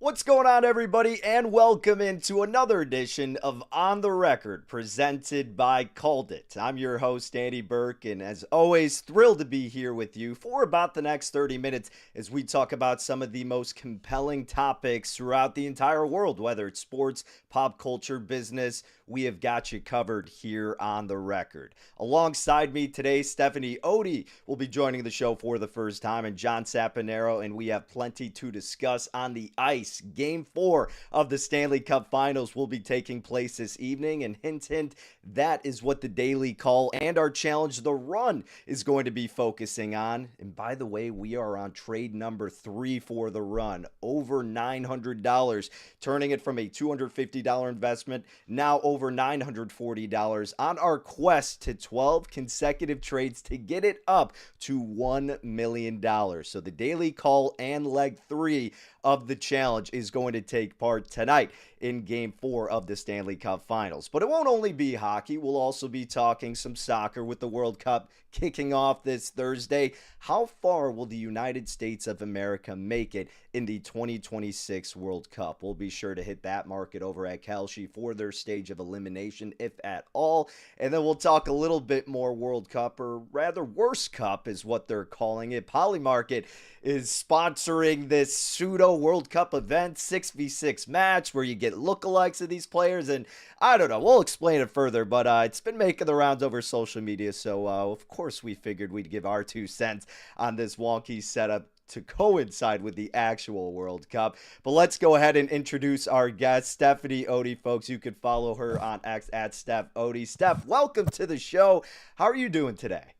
What's going on, everybody, and welcome into another edition of On the Record, presented by CalledIt. I'm your host, Andy Burke, and as always, thrilled to be here with you for about the next 30 minutes as we talk about some of the most compelling topics throughout the entire world, whether it's sports, pop culture, business. We have got you covered here on the record. Alongside me today, Stephanie Odie will be joining the show for the first time, and John Saponaro, and we have plenty to discuss on the ice. Game 4 of the Stanley Cup Finals will be taking place this evening, and hint, hint, that is what the Daily Call and our challenge, The Run, is going to be focusing on. And by the way, we are on trade number 3 for The Run, over $900, turning it from a $250 investment, now over $940 on our quest to 12 consecutive trades to get it up to $1 million. So the Daily Call and leg 3 of the challenge is going to take part tonight in Game 4 of the Stanley Cup Finals. But it won't only be hockey. We'll also be talking some soccer with the World Cup kicking off this Thursday. How far will the United States of America make it in the 2026 World Cup? We'll be sure to hit that market over at Kalshi for their stage of elimination, if at all. And then we'll talk a little bit more World Cup, or rather Worst Cup is what they're calling it. Polymarket is sponsoring this pseudo World Cup event, 6v6 match where you get lookalikes of these players, and I don't know, we'll explain it further, but it's been making the rounds over social media, so of course we figured we'd give our 2 cents on this wonky setup to coincide with the actual World Cup. But let's go ahead and introduce our guest, Stephanie Odie, folks. You can follow her on X at Steph Odie. Steph, welcome to the show. How are you doing today?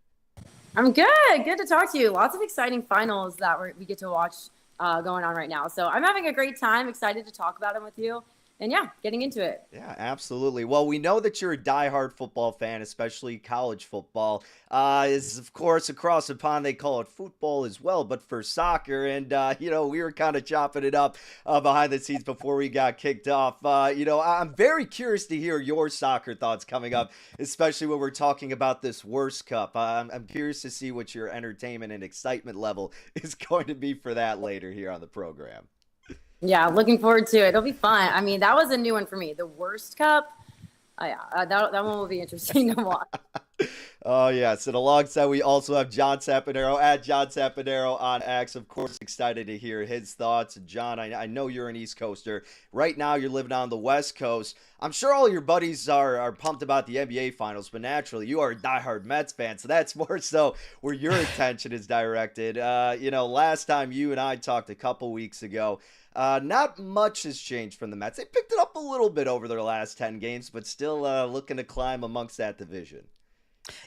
I'm good. Good to talk to you. Lots of exciting finals that we get to watch going on right now. So I'm having a great time. Excited to talk about them with you. And yeah, getting into it. Yeah, absolutely. Well, we know that you're a diehard football fan, especially college football. Is of course across the pond they call it football as well, but for soccer. And we were kind of chopping it up behind the scenes before we got kicked off. I'm very curious to hear your soccer thoughts coming up, especially when we're talking about this Worst Cup. I'm curious to see what your entertainment and excitement level is going to be for that later here on the program. Yeah, looking forward to it. It'll be fun. I mean, that was a new one for me. The Worst Cup. That one will be interesting to watch. Oh, yes. And alongside, we also have John Saponaro at John Saponaro on X. Of course, excited to hear his thoughts. John, I know you're an East Coaster. Right now, you're living on the West Coast. I'm sure all your buddies are pumped about the NBA Finals, but naturally, you are a diehard Mets fan, so that's more so where your attention is directed. Last time you and I talked a couple weeks ago, not much has changed from the Mets. They picked it up a little bit over their last 10 games, but still looking to climb amongst that division.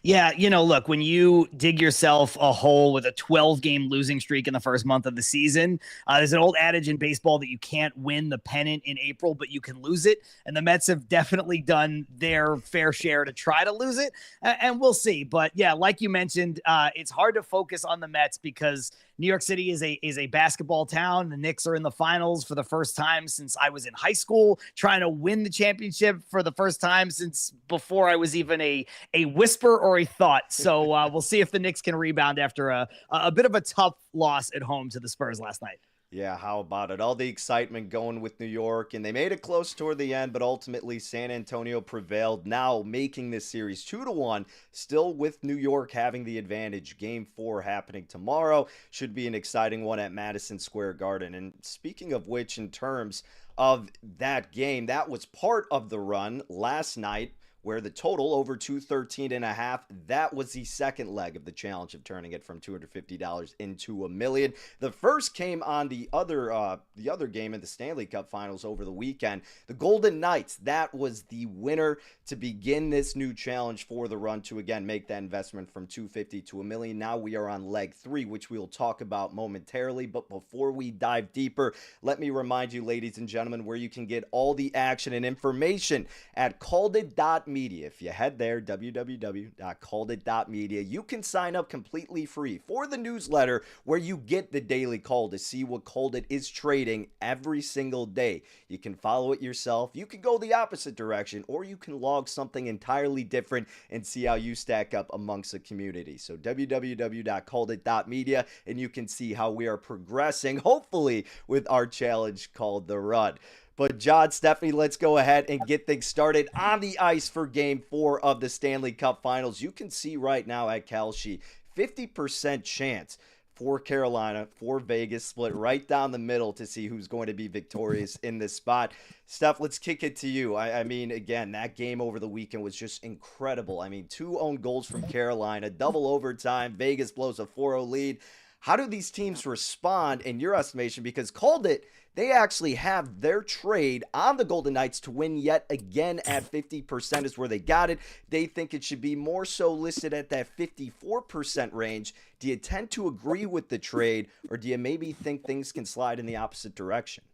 Yeah, look, when you dig yourself a hole with a 12-game losing streak in the first month of the season, there's an old adage in baseball that you can't win the pennant in April, but you can lose it. And the Mets have definitely done their fair share to try to lose it, and we'll see. But yeah, like you mentioned, it's hard to focus on the Mets because New York City is a basketball town. The Knicks are in the finals for the first time since I was in high school, trying to win the championship for the first time since before I was even a whisper or a thought. So we'll see if the Knicks can rebound after a bit of a tough loss at home to the Spurs last night. Yeah, how about it? All the excitement going with New York, and they made it close toward the end, but ultimately San Antonio prevailed, now making this series 2-1, still with New York having the advantage. Game 4 happening tomorrow. Should be an exciting one at Madison Square Garden. And speaking of which, in terms of that game, that was part of the run last night, where the total over 213.5, that was the second leg of the challenge of turning it from $250 into $1 million. The first came on the other game in the Stanley Cup Finals over the weekend. The Golden Knights, that was the winner to begin this new challenge for the run to again make that investment from $250 to $1 million. Now we are on leg 3, which we'll talk about momentarily. But before we dive deeper, let me remind you, ladies and gentlemen, where you can get all the action and information at CalledIt.me. CalledIt.media. If you head there, www.CalledIt.media, you can sign up completely free for the newsletter where you get the daily call to see what CalledIt is trading every single day. You can follow it yourself. You can go the opposite direction, or you can log something entirely different and see how you stack up amongst the community. So www.CalledIt.media, and you can see how we are progressing, hopefully, with our challenge called The Run. But John, Stephanie, let's go ahead and get things started on the ice for Game 4 of the Stanley Cup Finals. You can see right now at Kalshi, 50% chance for Carolina, for Vegas, split right down the middle to see who's going to be victorious in this spot. Steph, let's kick it to you. I mean, again, that game over the weekend was just incredible. I mean, 2 own goals from Carolina, double overtime, Vegas blows a 4-0 lead. How do these teams respond in your estimation? Because CalledIt, they actually have their trade on the Golden Knights to win yet again at 50% is where they got it. They think it should be more so listed at that 54% range. Do you tend to agree with the trade, or do you maybe think things can slide in the opposite direction?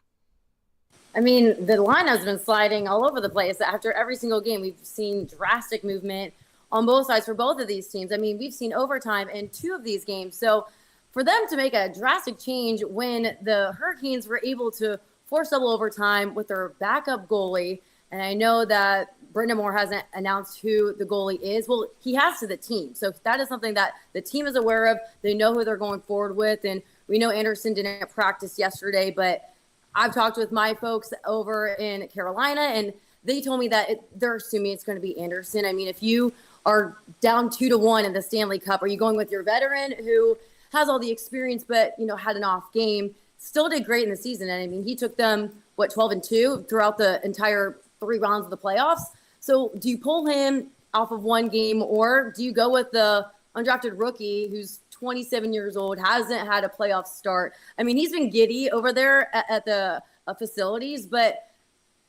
I mean, the line has been sliding all over the place. After every single game, we've seen drastic movement on both sides for both of these teams. I mean, we've seen overtime in 2 of these games. So for them to make a drastic change when the Hurricanes were able to force double overtime with their backup goalie, and I know that Brendan Moore hasn't announced who the goalie is. Well, he has to the team. So that is something that the team is aware of. They know who they're going forward with. And we know Anderson didn't practice yesterday, but I've talked with my folks over in Carolina, and they told me that they're assuming it's going to be Anderson. I mean, if you are down 2-1 in the Stanley Cup, are you going with your veteran who has all the experience, but, had an off game, still did great in the season? And I mean, he took them, 12-2 throughout the entire 3 rounds of the playoffs. So do you pull him off of one game, or do you go with the undrafted rookie who's 27 years old, hasn't had a playoff start? I mean, he's been giddy over there at the facilities, but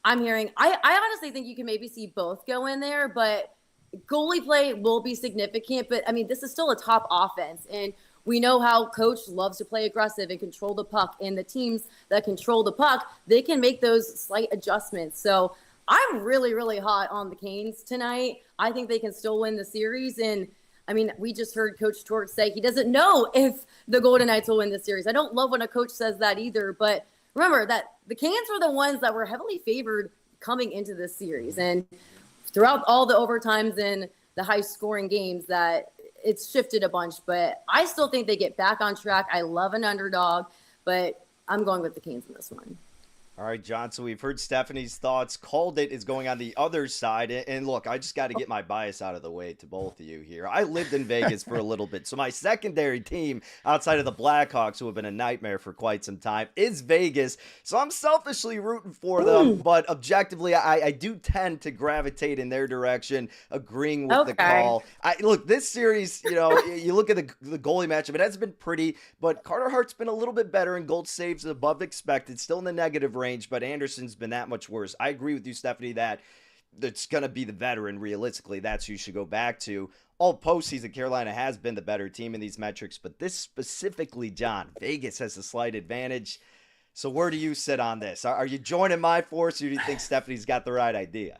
I'm hearing, I honestly think you can maybe see both go in there, but goalie play will be significant. But I mean, this is still a top offense, and we know how coach loves to play aggressive and control the puck, and the teams that control the puck, they can make those slight adjustments. So I'm really, really hot on the Canes tonight. I think they can still win the series. And I mean, we just heard Coach Torch say he doesn't know if the Golden Knights will win the series. I don't love when a coach says that either, but remember that the Canes were the ones that were heavily favored coming into this series. And throughout all the overtimes and the high scoring games, that it's shifted a bunch, but I still think they get back on track. I love an underdog, but I'm going with the Canes in this one. All right, John, so we've heard Stephanie's thoughts. CalledIt is going on the other side. And look, I just got to get my bias out of the way to both of you here. I lived in Vegas for a little bit. So my secondary team outside of the Blackhawks, who have been a nightmare for quite some time, is Vegas. So I'm selfishly rooting for them. But objectively, I do tend to gravitate in their direction, agreeing with the call. Look, this series, you look at the goalie matchup, it has been pretty. But Carter Hart's been a little bit better in goal saves above expected, still in the negative range, but Anderson's been that much worse. I agree with you, Stephanie, that it's going to be the veteran. Realistically, that's who you should go back to. All postseason, Carolina has been the better team in these metrics, but this specifically, John, Vegas has a slight advantage. So where do you sit on this? Are you joining my force, or do you think Stephanie's got the right idea?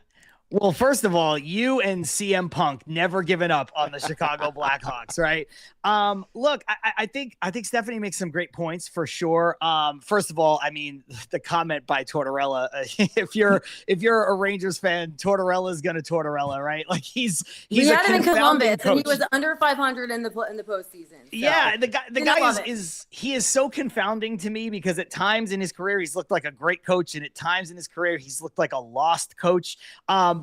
Well, first of all, you and CM Punk never given up on the Chicago Blackhawks, right? Look, I think Stephanie makes some great points for sure. First of all, I mean, the comment by Tortorella, if you're a Rangers fan, Tortorella is going to Tortorella, right? Like he's we had him in Columbus, coach. and he was under 500 in the postseason. So. Yeah, the guy is so confounding to me, because at times in his career he's looked like a great coach, and at times in his career he's looked like a lost coach.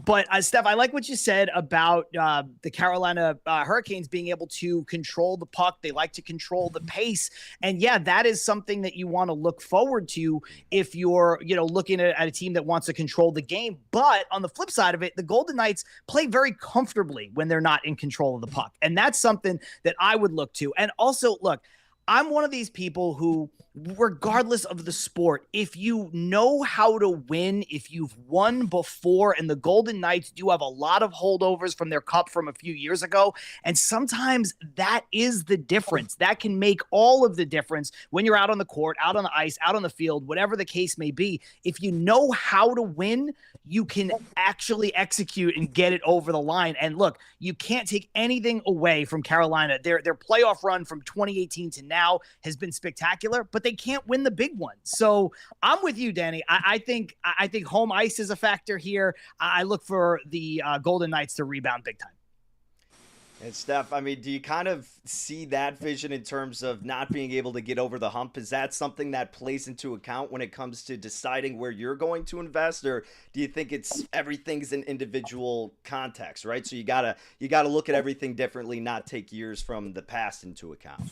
But Steph, I like what you said about the Carolina Hurricanes being able to control the puck. They like to control the pace. And yeah, that is something that you want to look forward to if you're, looking at a team that wants to control the game. But on the flip side of it, the Golden Knights play very comfortably when they're not in control of the puck. And that's something that I would look to. And also, look, I'm one of these people who, regardless of the sport, if you know how to win, if you've won before, and the Golden Knights do have a lot of holdovers from their cup from a few years ago, and sometimes that is the difference. That can make all of the difference when you're out on the court, out on the ice, out on the field, whatever the case may be. If you know how to win, you can actually execute and get it over the line. And look, you can't take anything away from Carolina. Their playoff run from 2018 to now has been spectacular, but they can't win the big ones. So I'm with you, Danny. I think home ice is a factor here. I look for the Golden Knights to rebound big time. And Steph, I mean, do you kind of see that vision in terms of not being able to get over the hump? Is that something that plays into account when it comes to deciding where you're going to invest, or do you think it's everything's an individual context, right? So you gotta look at everything differently, not take years from the past into account.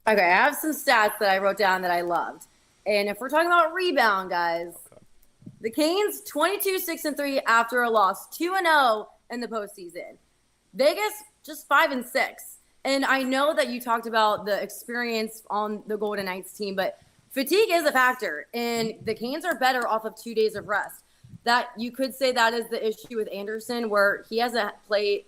Okay, I have some stats that I wrote down that I loved, and if we're talking about rebound, guys, the Canes 22-6-3 after a loss, 2-0 in the postseason. Vegas just 5-6. And I know that you talked about the experience on the Golden Knights team, but fatigue is a factor, and the Canes are better off of 2 days of rest. That you could say that is the issue with Anderson, where he hasn't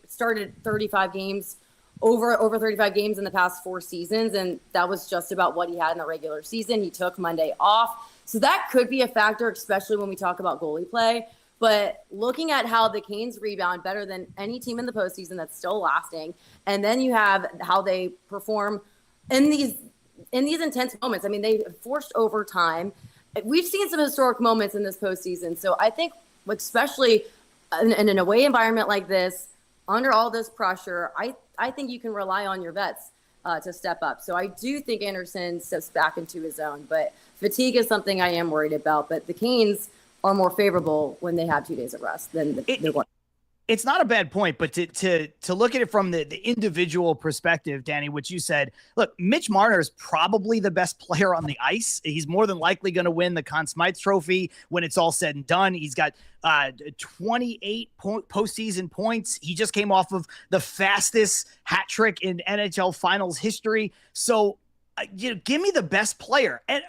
started 35 games, over 35 games in the past 4 seasons, and that was just about what he had in the regular season. He took Monday off. So that could be a factor, especially when we talk about goalie play. But looking at how the Canes rebound better than any team in the postseason that's still lasting, and then you have how they perform in these intense moments. I mean, they forced overtime. We've seen some historic moments in this postseason. So I think, especially in an away environment like this, under all this pressure, I think you can rely on your vets to step up. So I do think Anderson steps back into his zone, but fatigue is something I am worried about. But the Canes are more favorable when they have 2 days of rest than the one. It's not a bad point, but to look at it from the individual perspective, Danny, which you said, look, Mitch Marner is probably the best player on the ice. He's more than likely going to win the Conn Smythe Trophy when it's all said and done. He's got 28 postseason points. He just came off of the fastest hat trick in NHL Finals history. So, give me the best player, and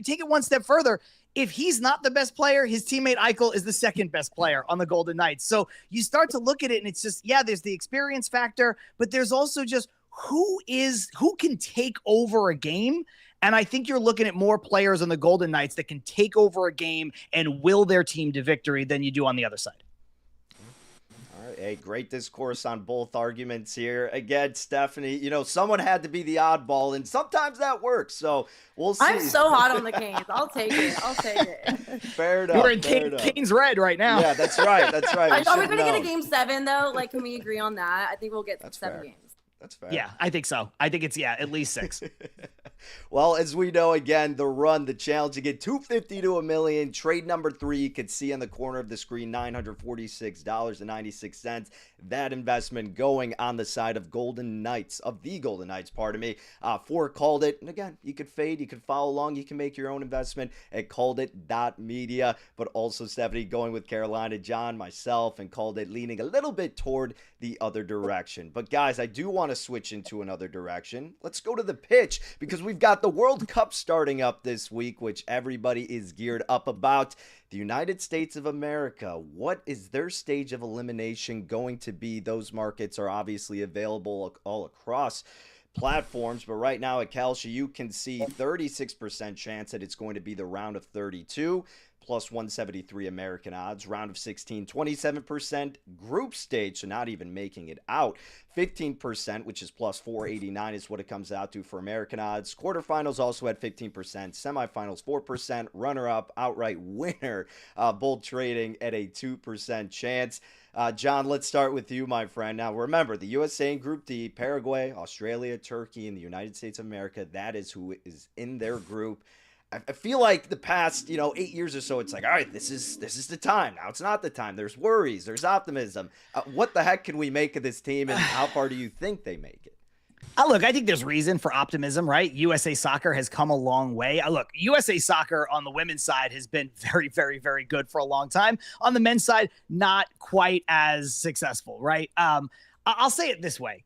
take it one step further. If he's not the best player, his teammate Eichel is the second best player on the Golden Knights. So you start to look at it and it's just, there's the experience factor, but there's also just who can take over a game. And I think you're looking at more players on the Golden Knights that can take over a game and will their team to victory than you do on the other side. A great discourse on both arguments here. Again, Stephanie, someone had to be the oddball, and sometimes that works. So we'll see. I'm so hot on the Canes. I'll take it. Fair enough. We're in Canes red right now. Yeah, that's right. Are we going to get a game 7, though? Like, can we agree on that? I think we'll get 7 games. That's fair. Yeah, I think so. I think it's, at least 6. Well, as we know, again, the challenge to get $250 to $1 million. Trade number 3, you can see on the corner of the screen, $946.96. That investment going on the side of the Golden Knights, for Called It. And again, you could fade, you could follow along, you can make your own investment at CalledIt.media. But also, Stephanie, going with Carolina, John, myself, and Called It leaning a little bit toward the other direction. But guys, I do want to switch into another direction. Let's go to the pitch, because we've got the World Cup starting up this week, which everybody is geared up about. The United States of America, what is their stage of elimination going to be? Those markets are obviously available all across platforms, but right now at Kalshi, you can see 36% chance that it's going to be the round of 32. Plus 173 American odds. Round of 16, 27%. Group stage, so not even making it out. 15%, which is plus 489 is what it comes out to for American odds. Quarterfinals also at 15%. Semifinals 4%. Runner-up, outright winner. Both trading at a 2% chance. John, let's start with you, my friend. Now, remember, the USA in Group D, Paraguay, Australia, Turkey, and the United States of America, that is who is in their group. I feel like the past, 8 years or so, it's like, all right, this is the time. Now it's not the time. There's worries. There's optimism. What the heck can we make of this team, and how far do you think they make it? Look, I think there's reason for optimism, right? USA Soccer has come a long way. Look, USA Soccer on the women's side has been very, very, very good for a long time. On the men's side, not quite as successful, right? I'll say it this way.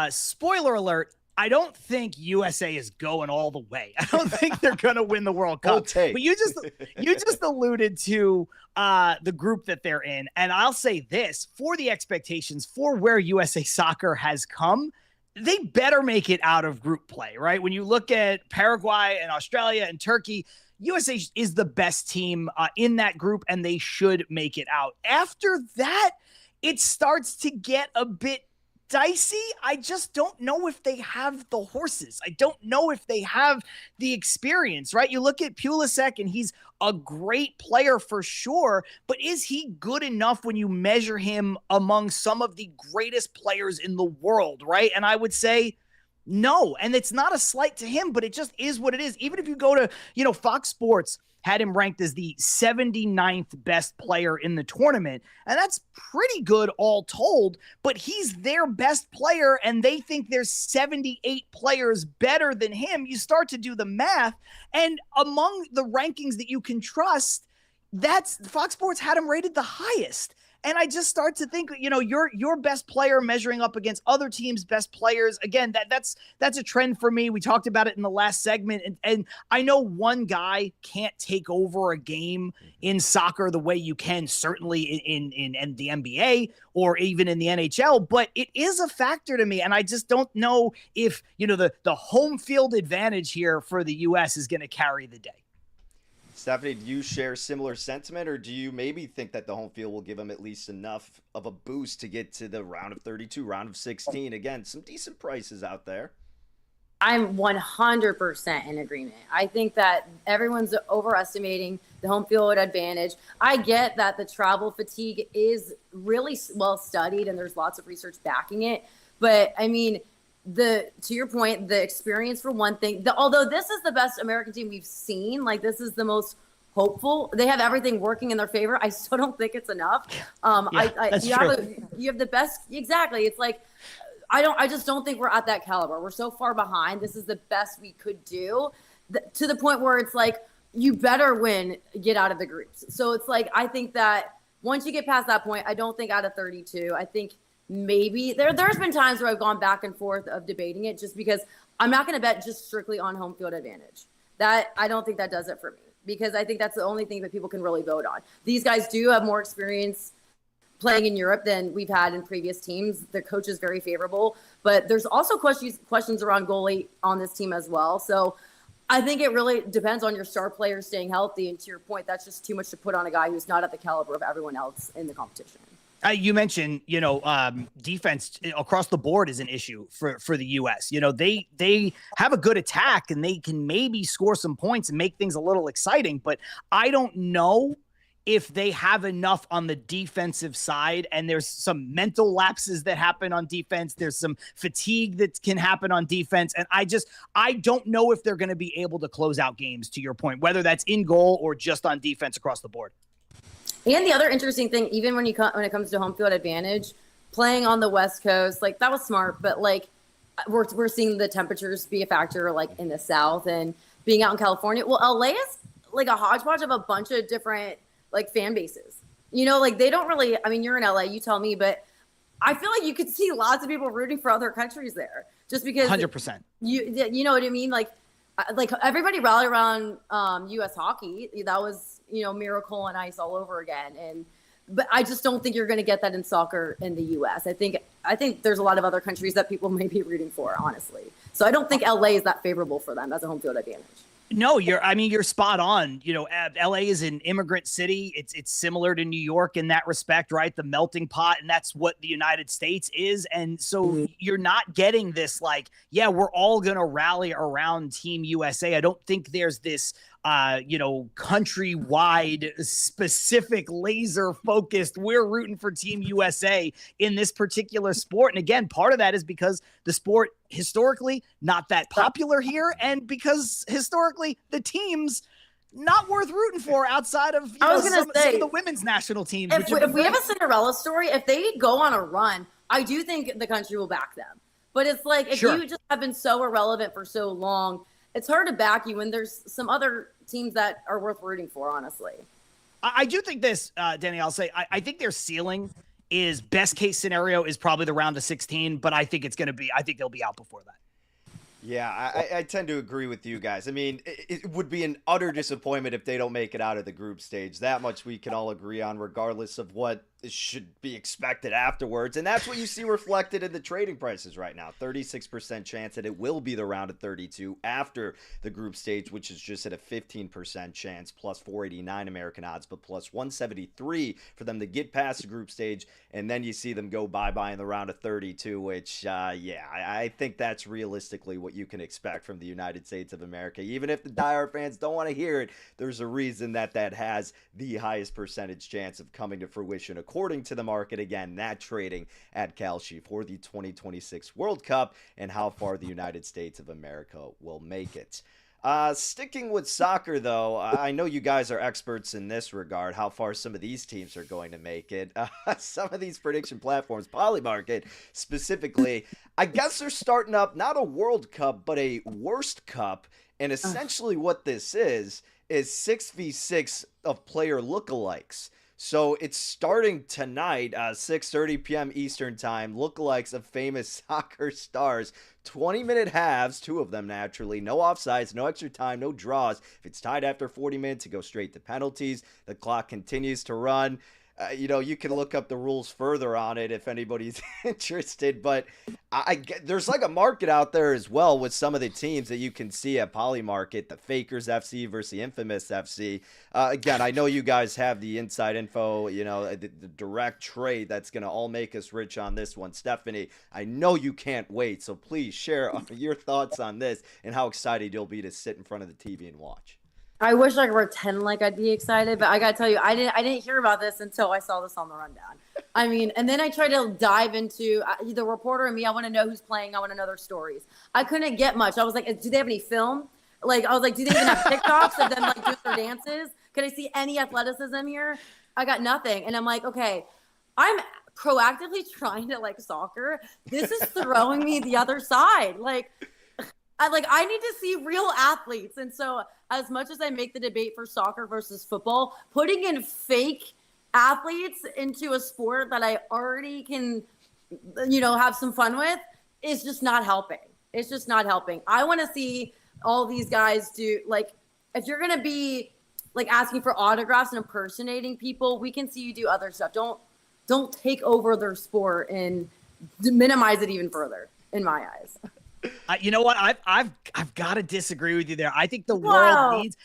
Spoiler alert, I don't think USA is going all the way. I don't think they're going to win the World Cup. But you just alluded to the group that they're in. And I'll say this, for the expectations for where USA Soccer has come, they better make it out of group play, right? When you look at Paraguay and Australia and Turkey, USA is the best team in that group, and they should make it out. After that, it starts to get a bit dicey. I just don't know if they have the horses. I don't know if they have the experience, right? You look at Pulisic, and he's a great player for sure, but is he good enough when you measure him among some of the greatest players in the world, right? And I would say no. And it's not a slight to him, but it just is what it is. Even if you go to, Fox Sports had him ranked as the 79th best player in the tournament. And that's pretty good all told, but he's their best player and they think there's 78 players better than him. You start to do the math, and among the rankings that you can trust, that's Fox Sports had him rated the highest. And I just start to think, your best player measuring up against other teams' best players. Again, that's a trend for me. We talked about it in the last segment. And I know one guy can't take over a game in soccer the way you can certainly in the NBA or even in the NHL, but it is a factor to me. And I just don't know if, the home field advantage here for the U.S. is going to carry the day. Stephanie, do you share similar sentiment, or do you maybe think that the home field will give them at least enough of a boost to get to the round of 32, round of 16? Again, some decent prices out there. I'm 100% in agreement. I think that everyone's overestimating the home field advantage. I get that the travel fatigue is really well studied and there's lots of research backing it. But I mean, to your point, the experience for one thing, although this is the best American team we've seen, like this is the most hopeful, they have everything working in their favor. I still don't think it's enough. You have the best. Exactly. It's like, I just don't think we're at that caliber. We're so far behind. This is the best we could do to the point where it's like, you better get out of the groups. So it's like, I think that once you get past that point, I don't think out of 32, I think maybe there's been times where I've gone back and forth of debating it just because I'm not going to bet just strictly on home field advantage. That I don't think that does it for me, because I think that's the only thing that people can really vote on. These guys do have more experience playing in Europe than we've had in previous teams. Their coach is very favorable, but there's also questions around goalie on this team as well. So I think it really depends on your star players staying healthy. And to your point, that's just too much to put on a guy who's not at the caliber of everyone else in the competition. You mentioned, defense across the board is an issue for the U.S. They have a good attack and they can maybe score some points and make things a little exciting, but I don't know if they have enough on the defensive side. And there's some mental lapses that happen on defense. There's some fatigue that can happen on defense. And I don't know if they're going to be able to close out games, to your point, whether that's in goal or just on defense across the board. And the other interesting thing, even when it comes to home field advantage, playing on the West Coast, like that was smart, but like we're seeing the temperatures be a factor, like in the South and being out in California. Well, LA is like a hodgepodge of a bunch of different like fan bases. Like they don't really. I mean, you're in LA, you tell me, but I feel like you could see lots of people rooting for other countries there, just because 100%. You know what I mean, like everybody rallied around U.S. hockey. That was, miracle on ice all over again. But I just don't think you're going to get that in soccer in the U.S. I think there's a lot of other countries that people may be rooting for, honestly. So I don't think LA is that favorable for them as a home field advantage. No, you're spot on. LA is an immigrant city. It's similar to New York in that respect, right? The melting pot, and that's what the United States is. And so you're not getting this like, yeah, we're all going to rally around Team USA. I don't think there's this countrywide specific laser focused, we're rooting for Team USA in this particular sport. And again, part of that is because the sport historically not that popular here, and because historically the team's not worth rooting for outside of some of the women's national teams. If we have a Cinderella story, if they go on a run, I do think the country will back them. But it's like, if you just have been so irrelevant for so long, it's hard to back you when there's some other teams that are worth rooting for, honestly. I do think this, Danny, I'll say, I think their ceiling is best case scenario is probably the round of 16, but I think they'll be out before that. Yeah, I tend to agree with you guys. I mean, it would be an utter disappointment if they don't make it out of the group stage. That much we can all agree on, regardless of what should be expected afterwards. And that's what you see reflected in the trading prices right now. 36% chance that it will be the round of 32 after the group stage, which is just at a 15% chance, plus 489 American odds, but plus 173 for them to get past the group stage. And then you see them go bye-bye in the round of 32, which, yeah, I think that's realistically what you can expect from the United States of America. Even if the diehard fans don't want to hear it, there's a reason that has the highest percentage chance of coming to fruition according to the market. Again, that trading at Kalshi for the 2026 World Cup and how far the United States of America will make it. Sticking with soccer, though, I know you guys are experts in this regard, how far some of these teams are going to make it. Some of these prediction platforms, Polymarket specifically, I guess they're starting up not a World Cup, but a Worst Cup. And essentially what this is 6v6 of player lookalikes. So it's starting tonight, 6:30 p.m. Eastern time. Lookalikes of famous soccer stars. 20-minute halves, two of them naturally. No offsides, no extra time, no draws. If it's tied after 40 minutes, it goes straight to penalties. The clock continues to run. You can look up the rules further on it if anybody's interested. But there's like a market out there as well with some of the teams that you can see at Polymarket, the Fakers FC versus the Infamous FC. Again, I know you guys have the inside info, the direct trade that's going to all make us rich on this one. Stephanie, I know you can't wait, so please share your thoughts on this and how excited you'll be to sit in front of the TV and watch. I wish I could pretend like I'd be excited, but I gotta tell you, I didn't hear about this until I saw this on the rundown. I mean, and then I tried to dive into the reporter and me. I want to know who's playing. I want to know their stories. I couldn't get much. I was like, do they have any film? Like, I was like, do they even have TikToks of them like doing their dances? Could I see any athleticism here? I got nothing. And I'm like, okay, I'm proactively trying to like soccer. This is throwing me the other side. I need to see real athletes. And so as much as I make the debate for soccer versus football, putting in fake athletes into a sport that I already can, have some fun with is just not helping. It's just not helping. I want to see all these guys do, if you're going to be asking for autographs and impersonating people, we can see you do other stuff. Don't take over their sport and minimize it even further in my eyes. You know what? I've got to disagree with you there. I think the world needs.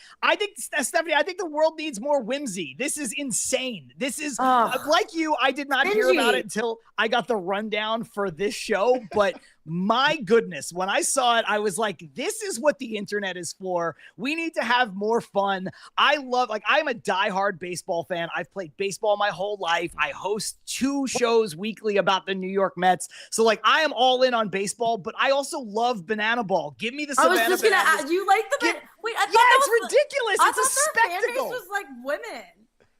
Stephanie. I think the world needs more whimsy. This is insane. This is like you. I did not hear about it until I got the rundown for this show. But my goodness, when I saw it, I was like, "This is what the internet is for. We need to have more fun." I'm a diehard baseball fan. I've played baseball my whole life. I host 2 shows weekly about the New York Mets. So I am all in on baseball, but I also love banana ball. Give me the Savannah Bananas. I was just going to ask, you like the wait, I thought it's ridiculous. It's a spectacle. Fan base was like women.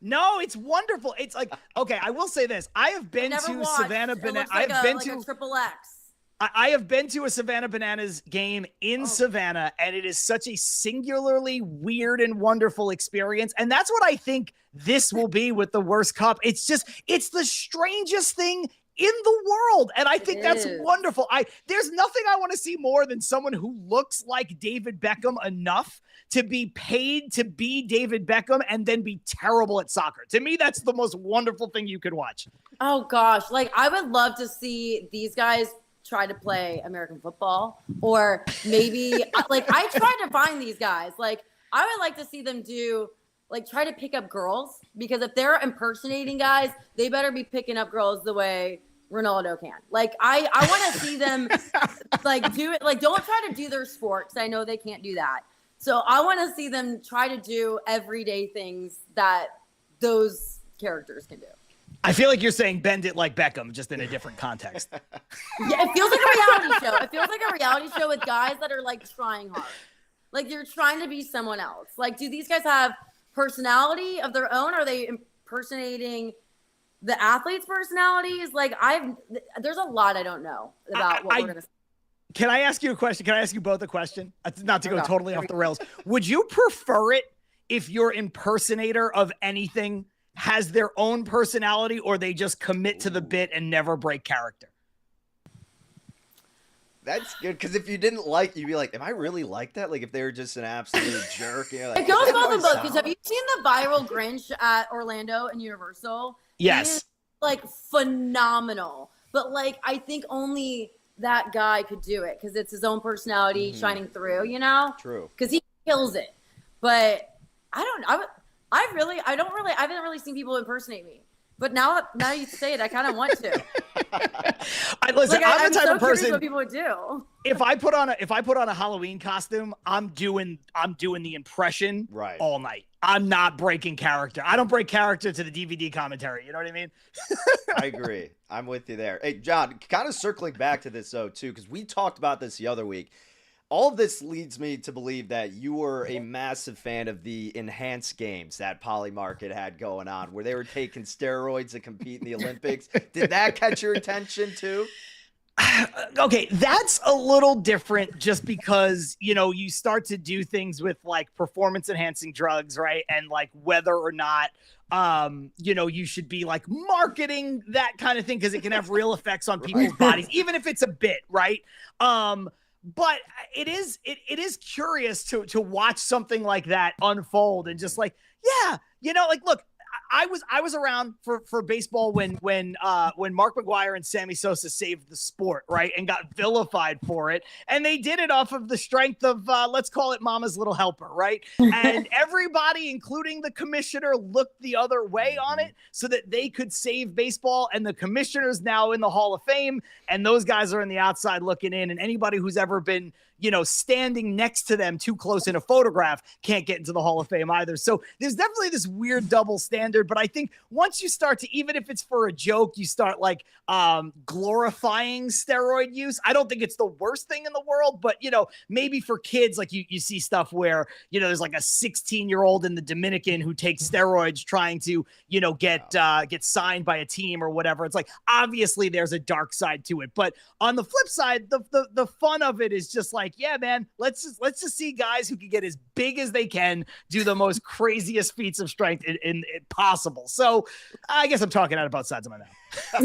No, it's wonderful. It's like, okay, I will say this. I have been to Savannah Bananas. I have been to Triple X. I have been to a Savannah Bananas game in Savannah, and it is such a singularly weird and wonderful experience. And that's what I think this will be with the Worst Cup. It's the strangest thing in the world. And I think that's wonderful. There's nothing I want to see more than someone who looks like David Beckham enough to be paid to be David Beckham and then be terrible at soccer. To me, that's the most wonderful thing you could watch. Oh gosh. I would love to see these guys try to play American football, or maybe I try to find these guys. I would like to see them do try to pick up girls, because if they're impersonating guys, they better be picking up girls the way Ronaldo can. I want to see them do it. Don't try to do their sport, because I know they can't do that. So I want to see them try to do everyday things that those characters can do. I feel like you're saying bend it like Beckham, just in a different context. Yeah, it feels like a reality show. It feels like a reality show with guys that are trying hard. You're trying to be someone else. Do these guys have personality of their own? Are they impersonating the athletes' personalities? There's a lot I don't know about what we're going to see. Can I ask you a question? Can I ask you both a question? Not to go totally off the rails. Would you prefer it if your impersonator of anything has their own personality, or they just commit to the bit and never break character? That's good, because if you didn't like, you'd be like, am I really like that? Like if they were just an absolute jerk. And you're like, It goes "Is that both my and both. sound?" Because have you seen the viral Grinch at Orlando and Universal? He is Yes. like phenomenal. But like I think only that guy could do it because it's his own personality shining through, you know? True. Because he kills it. But I haven't really seen people impersonate me. But now you say it, I kind of want to. Listen, I'm I'm the type so of curious person. what people would do. If I put on a Halloween costume, I'm doing the impression Right. all night. I'm not breaking character. I don't break character to the DVD commentary. You know what I mean? I agree. I'm with you there. Hey, John, kind of circling back to this though too, because we talked about this the other week. All of this leads me to believe that you were a massive fan of the enhanced games that Poly Market had going on, where they were taking steroids to compete in the Olympics. Did that catch your attention too? Okay, that's a little different just because, you start to do things with like performance enhancing drugs, right? And like whether or not you should be like marketing that kind of thing because it can have real effects on people's bodies, even if it's a bit, right? But it is curious to watch something like that unfold and just like, yeah, like, look, I was around for baseball when Mark McGwire and Sammy Sosa saved the sport, right, and got vilified for it, and they did it off of the strength of let's call it Mama's Little Helper, right? And everybody, including the commissioner, looked the other way on it so that they could save baseball. And the commissioner's now in the Hall of Fame, and those guys are on the outside looking in. And anybody who's ever been standing next to them too close in a photograph can't get into the Hall of Fame either. So there's definitely this weird double standard. But I think once you start to, even if it's for a joke, you start like glorifying steroid use. I don't think it's the worst thing in the world, but maybe for kids, like you see stuff where, there's like a 16-year-old in the Dominican who takes steroids trying to, get signed by a team or whatever. It's like, obviously there's a dark side to it. But on the flip side, the fun of it is just like, yeah, man, let's just see guys who can get as big as they can, do the most craziest feats of strength in possible. So I guess I'm talking out of both sides of my mouth. I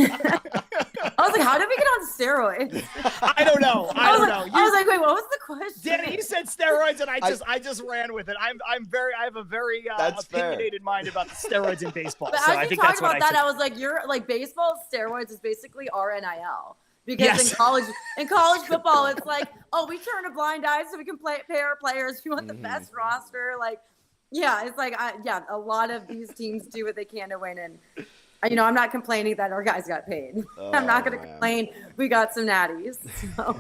was like, how did we get on steroids? I don't know. I was like, wait, what was the question? Danny, you said steroids, and I just ran with it. I have a very opinionated mind about the steroids in baseball. But so as I you think talked that's what about that, I was like, you're like baseball steroids is basically RNIL. Because Yes. in college football, it's like, oh, we turn a blind eye so we can pay our players. We want the best roster. Like, yeah, it's like, a lot of these teams do what they can to win. And, I'm not complaining that our guys got paid. I'm not going to complain. We got some natties. So.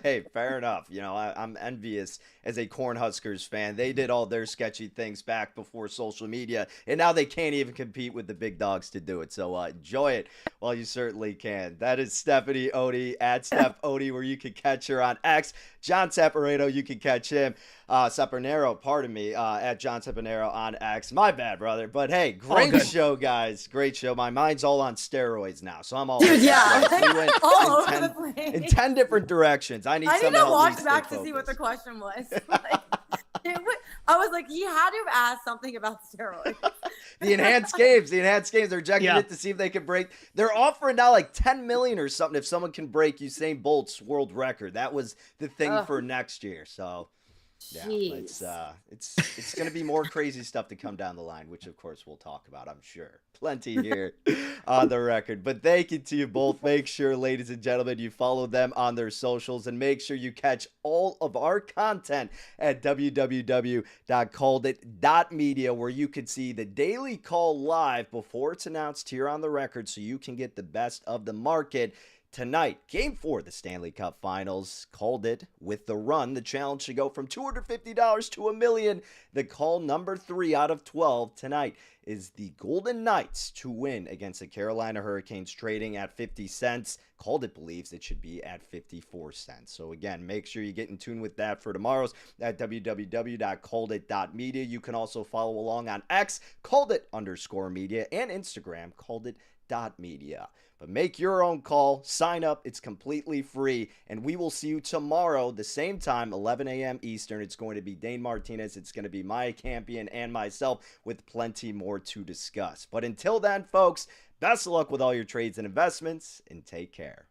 Hey, fair enough. I'm envious as a Cornhuskers fan. They did all their sketchy things back before social media, and now they can't even compete with the big dogs to do it. So enjoy it while you certainly can. That is Stephanie Odie at Steph Odie, where you can catch her on X. John Saporito, you can catch him. Saponero, pardon me, at John Saponero on X. My bad, brother. But hey, great show, guys. Great show. My mind's all on steroids now, so I'm all Dude, yeah. We went all over the place. in 10 different directions. I need to help watch me back stay to see what the focused. question was. I was like, he had to have asked something about steroids. The enhanced games. They're checking it to see if they can break. They're offering now like 10 million or something if someone can break Usain Bolt's world record. That was the thing for next year. So yeah, it's going to be more crazy stuff to come down the line, which of course we'll talk about, I'm sure. Plenty here on the record. But thank you to you both. Make sure, ladies and gentlemen, you follow them on their socials, and make sure you catch all of our content at www.calledit.media, where you can see the daily call live before it's announced here on the record, so you can get the best of the market. Tonight, Game 4 of the Stanley Cup Finals. Called it with the run. The challenge should go from $250 to $1 million. The call number 3 out of 12 tonight is the Golden Knights to win against the Carolina Hurricanes, trading at 50 cents. Called It believes it should be at 54 cents. So again, make sure you get in tune with that for tomorrow's at www.calledit.media. You can also follow along on X, calledit_media, and Instagram, calledit.media. But make your own call, sign up, it's completely free, and we will see you tomorrow, the same time, 11 a.m. Eastern. It's going to be Dane Martinez, it's going to be Maya Campion, and myself, with plenty more to discuss. But until then, folks, best of luck with all your trades and investments, and take care.